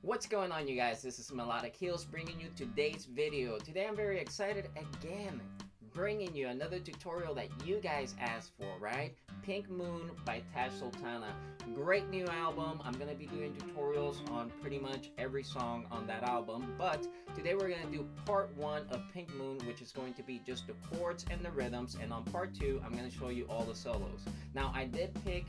What's going on, you guys? This is Melodic Heels bringing you today's video. Today I'm very excited again, bringing you another tutorial that you guys asked for, right? Pink Moon by Tash Sultana. Great new album. I'm going to be doing tutorials on pretty much every song on that album, but today we're going to do part 1 of Pink Moon, which is going to be just the chords and the rhythms, and on part 2 I'm going to show you all the solos. Now I did pick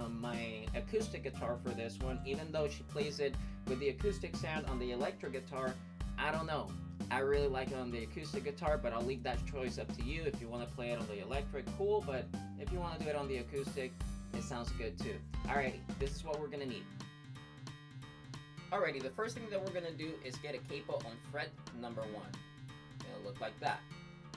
my acoustic guitar for this one, even though she plays it with the acoustic sound on the electric guitar. I don't know. I really like it on the acoustic guitar, but I'll leave that choice up to you. If you want to play it on the electric, cool, but if you want to do it on the acoustic, it sounds good too. Alrighty, this is what we're going to need. Alrighty, the first thing that we're going to do is get a capo on fret number 1. It'll look like that.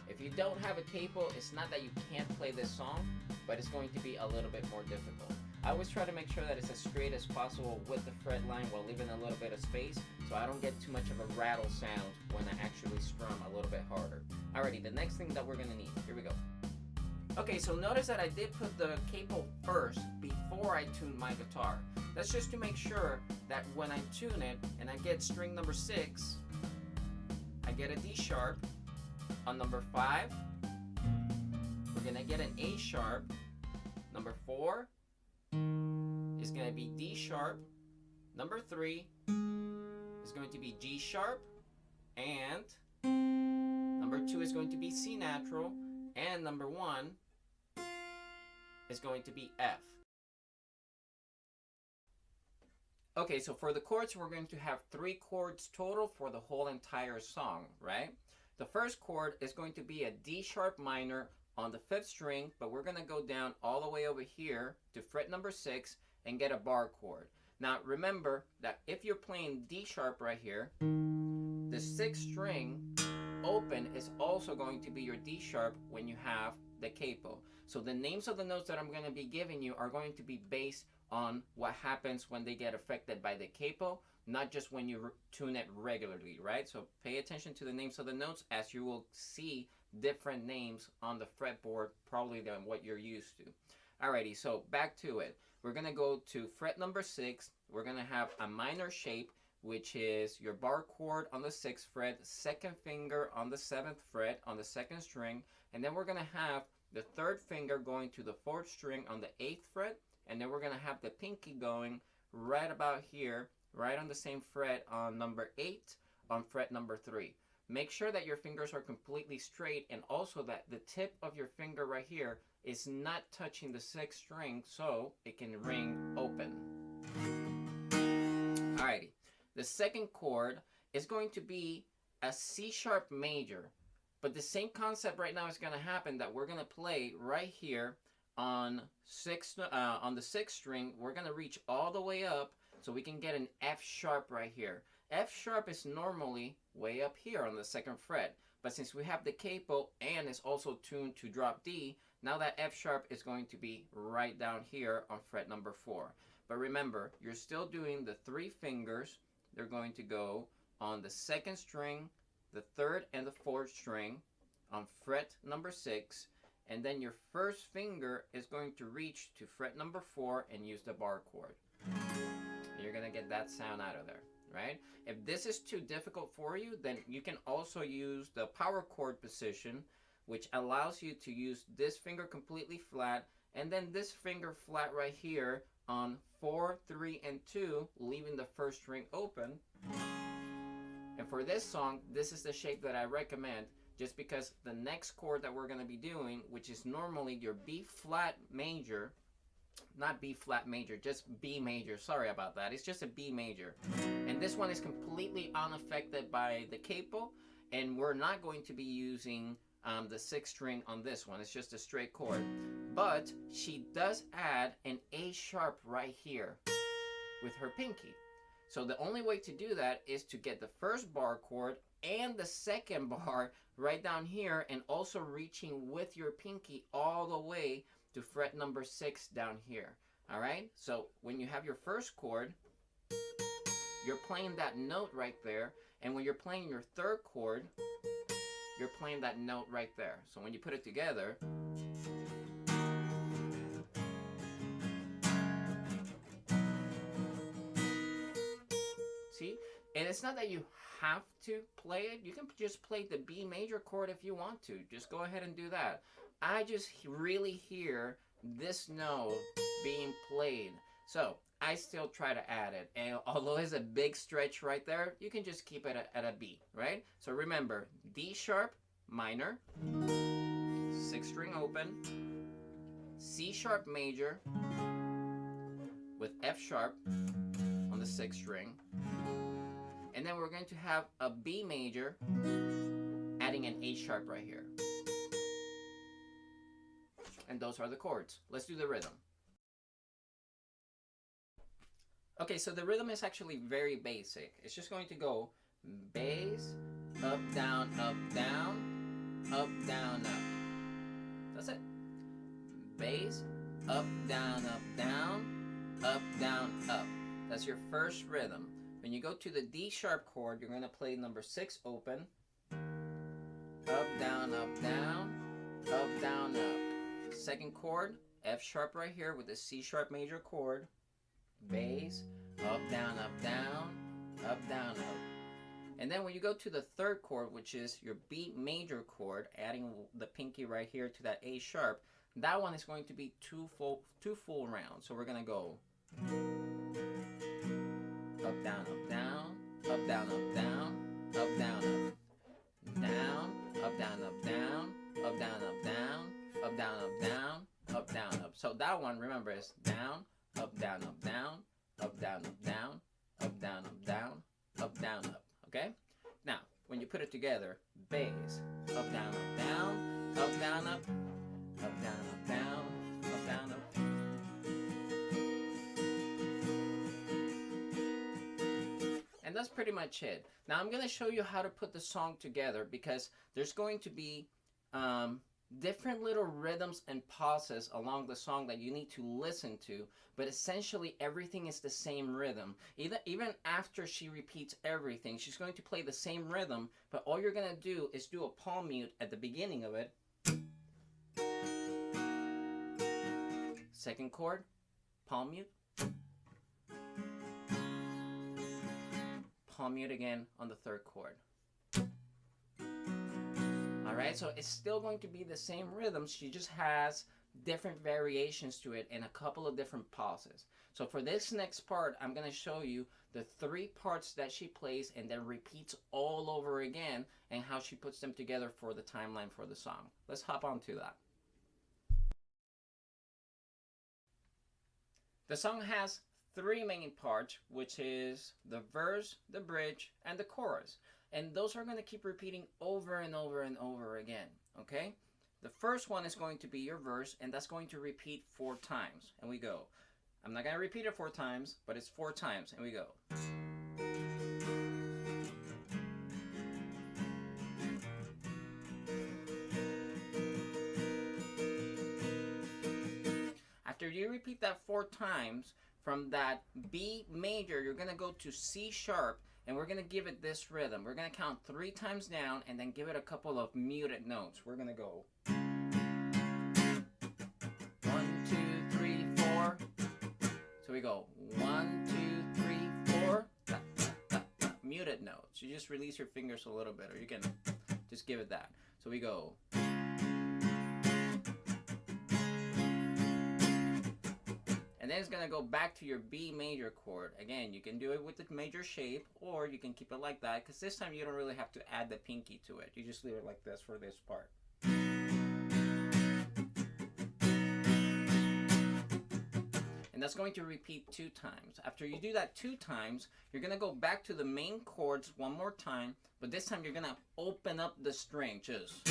If you don't have a capo, it's not that you can't play this song, but it's going to be a little bit more difficult. I always try to make sure that it's as straight as possible with the fret line while leaving a little bit of space, so I don't get too much of a rattle sound when I actually strum a little bit harder. Alrighty, the next thing that we're going to need. Here we go. Okay, so notice that I did put the capo first before I tuned my guitar. That's just to make sure that when I tune it and I get string number 6, I get a D sharp. On number 5, we're going to get an A sharp. Number 4 is going to be D sharp. Number 3 is going to be G sharp. And number 2 is going to be C natural. And number 1 is going to be F. Okay, so for the chords, we're going to have 3 chords total for the whole entire song, right? The first chord is going to be a D sharp minor on the 5th string, but we're going to go down all the way over here to fret number 6 and get a bar chord. Now remember that if you're playing D sharp right here, the 6th string open is also going to be your D sharp when you have the capo. So the names of the notes that I'm going to be giving you are going to be based on what happens when they get affected by the capo, not just when you tune it regularly, right? So pay attention to the names of the notes, as you will see different names on the fretboard probably than what you're used to. Alrighty, so back to it. We're going to go to fret number 6. We're going to have a minor shape, which is your bar chord on the 6th fret, 2nd finger on the 7th fret on the 2nd string, and then we're going to have the 3rd finger going to the 4th string on the 8th fret, and then we're going to have the pinky going right about here, right on the same fret on number 8 on fret number 3. Make sure that your fingers are completely straight, and also that the tip of your finger right here is not touching the 6th string so it can ring open. Alrighty, the second chord is going to be a C sharp major, but the same concept right now is going to happen, that we're going to play right here on the 6th string. We're going to reach all the way up so we can get an F sharp right here. F sharp is normally way up here on the 2nd fret, but since we have the capo and it's also tuned to drop D, now that F sharp is going to be right down here on fret number 4. But remember, you're still doing the 3 fingers. They're going to go on the 2nd string, the 3rd and the 4th string on fret number 6, and then your 1st finger is going to reach to fret number 4 and use the bar chord. You're going to get that sound out of there, right? If this is too difficult for you, then you can also use the power chord position, which allows you to use this finger completely flat and then this finger flat right here on 4, 3, and 2, leaving the 1st string open. And for this song, this is the shape that I recommend, just because the next chord that we're going to be doing, which is normally your B flat major, not B flat major, just B major, sorry about that, it's just a B major. And this one is completely unaffected by the capo, and we're not going to be using the 6th string on this one. It's just a straight chord. But she does add an A sharp right here with her pinky. So the only way to do that is to get the 1st bar chord and the 2nd bar right down here, and also reaching with your pinky all the way to fret number 6 down here. Alright, so when you have your 1st chord, you're playing that note right there, and when you're playing your 3rd chord, you're playing that note right there. So when you put it together, see? And it's not that you have to play it. You can just play the B major chord if you want to. Just go ahead and do that. I just really hear this note being played. So I still try to add it. And although it's a big stretch right there, you can just keep it at a B, right? So remember, D sharp minor, 6th string open, C sharp major with F sharp on the 6th string. And then we're going to have a B major adding an A sharp right here. And those are the chords. Let's do the rhythm. Okay, so the rhythm is actually very basic. It's just going to go bass, up, down, up, down, up, down, up. That's it. Bass, up, down, up, down, up, down, up. That's your first rhythm. When you go to the D sharp chord, you're going to play number 6 open. Up, down, up, down, up, down, up. Second chord, F sharp right here with the C sharp major chord. Bass, up, down, up, down, up, down, up. And then when you go to the third chord, which is your B major chord, adding the pinky right here to that A sharp, that one is going to be two full rounds. So we're going to go up, down, up, down, up, down, up, down, up, down, up, down, up, down, up, down, up, down, up, down, up, down, up, down, up, down, up. So that one, remember, is down, up, down, up, down, up, down, up, down, up, down, up, down, up, down, up. Okay? Now, when you put it together, bass, up, down, up, down, up, down, up, up, down, up, down, up, down, up. And that's pretty much it. Now I'm going to show you how to put the song together, because there's going to be different little rhythms and pauses along the song that you need to listen to, but essentially everything is the same rhythm. Even after she repeats everything, she's going to play the same rhythm, but all you're going to do is do a palm mute at the beginning of it. Second chord, palm mute. Palm mute again on the third chord. Alright, so it's still going to be the same rhythm. She just has different variations to it and a couple of different pauses. So for this next part, I'm going to show you the 3 parts that she plays and then repeats all over again, and how she puts them together for the timeline for the song. Let's hop on to that. The song has 3 main parts, which is the verse, the bridge, and the chorus. And those are going to keep repeating over and over and over again, okay? The first one is going to be your verse, and that's going to repeat 4 times. And we go. I'm not going to repeat it 4 times, but it's 4 times, and we go. After you repeat that 4 times, from that B major, you're going to go to C sharp, and we're going to give it this rhythm. We're going to count 3 times down and then give it a couple of muted notes. We're going to go 1, 2, 3, 4. So we go 1, 2, 3, 4. Muted notes. You just release your fingers a little bit, or you can just give it that. So we go. And then it's going to go back to your B major chord. Again, you can do it with the major shape, or you can keep it like that, because this time you don't really have to add the pinky to it. You just leave it like this for this part. And that's going to repeat 2 times. After you do that 2 times, you're going to go back to the main chords one more time, but this time you're going to open up the string. Just...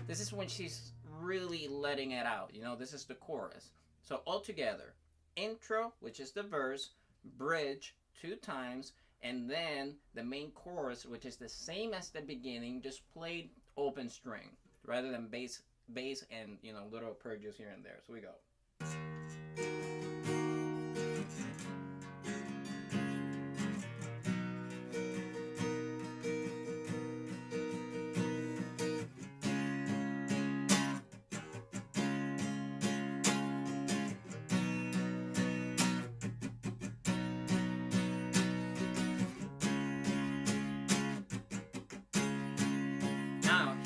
This is when she's really letting it out. You know, this is the chorus. So all together, intro, which is the verse, bridge 2 times, and then the main chorus, which is the same as the beginning, just played open string rather than bass and, you know, little arpeggios here and there. So we go.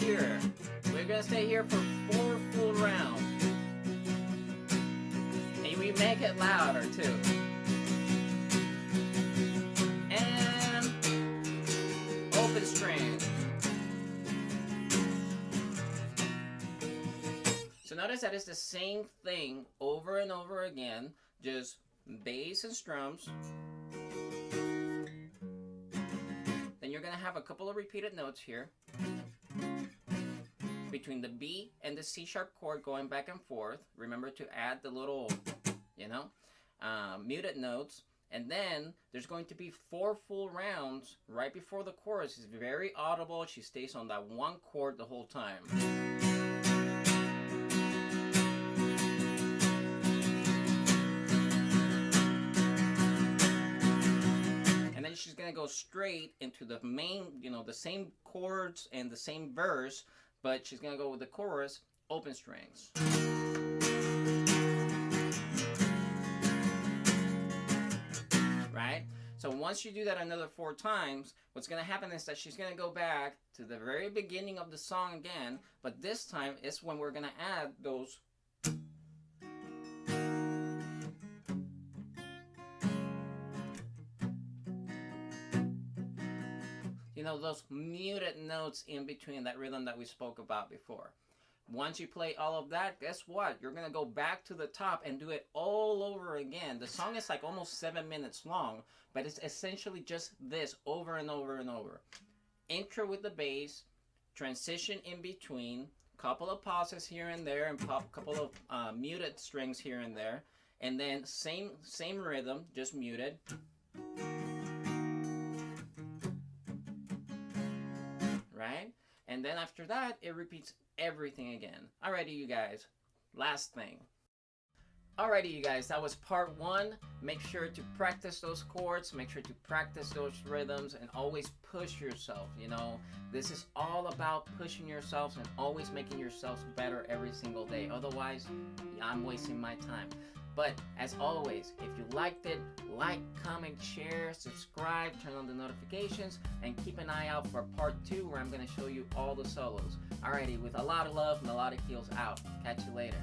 here. We're gonna stay here for 4 full rounds. And we make it louder too. And open string. So notice that it's the same thing over and over again, just bass and strums. Then you're gonna have a couple of repeated notes here between the B and the C sharp chord going back and forth. Remember to add the little, muted notes. And then there's going to be 4 full rounds right before the chorus. It's very audible. She stays on that one chord the whole time. And then she's going to go straight into the main, the same chords and the same verse, but she's going to go with the chorus, open strings. Right? So once you do that another 4 times, what's going to happen is that she's going to go back to the very beginning of the song again, but this time is when we're going to add those those muted notes in between that rhythm that we spoke about before. Once you play all of that, guess what? You're going to go back to the top and do it all over again. The song is like almost 7 minutes long, but it's essentially just this over and over and over. Intro with the bass, transition in between, couple of pauses here and there, and couple of muted strings here and there, and then same rhythm, just muted. Right? And then after that, it repeats everything again. Alrighty, you guys. Last thing. Alrighty, you guys. That was part 1. Make sure to practice those chords. Make sure to practice those rhythms. And always push yourself. This is all about pushing yourselves and always making yourselves better every single day. Otherwise, I'm wasting my time. But as always, if you liked it, like, comment, share, subscribe, turn on the notifications, and keep an eye out for part 2 where I'm going to show you all the solos. Alrighty, with a lot of love, Melodic Heels out. Catch you later.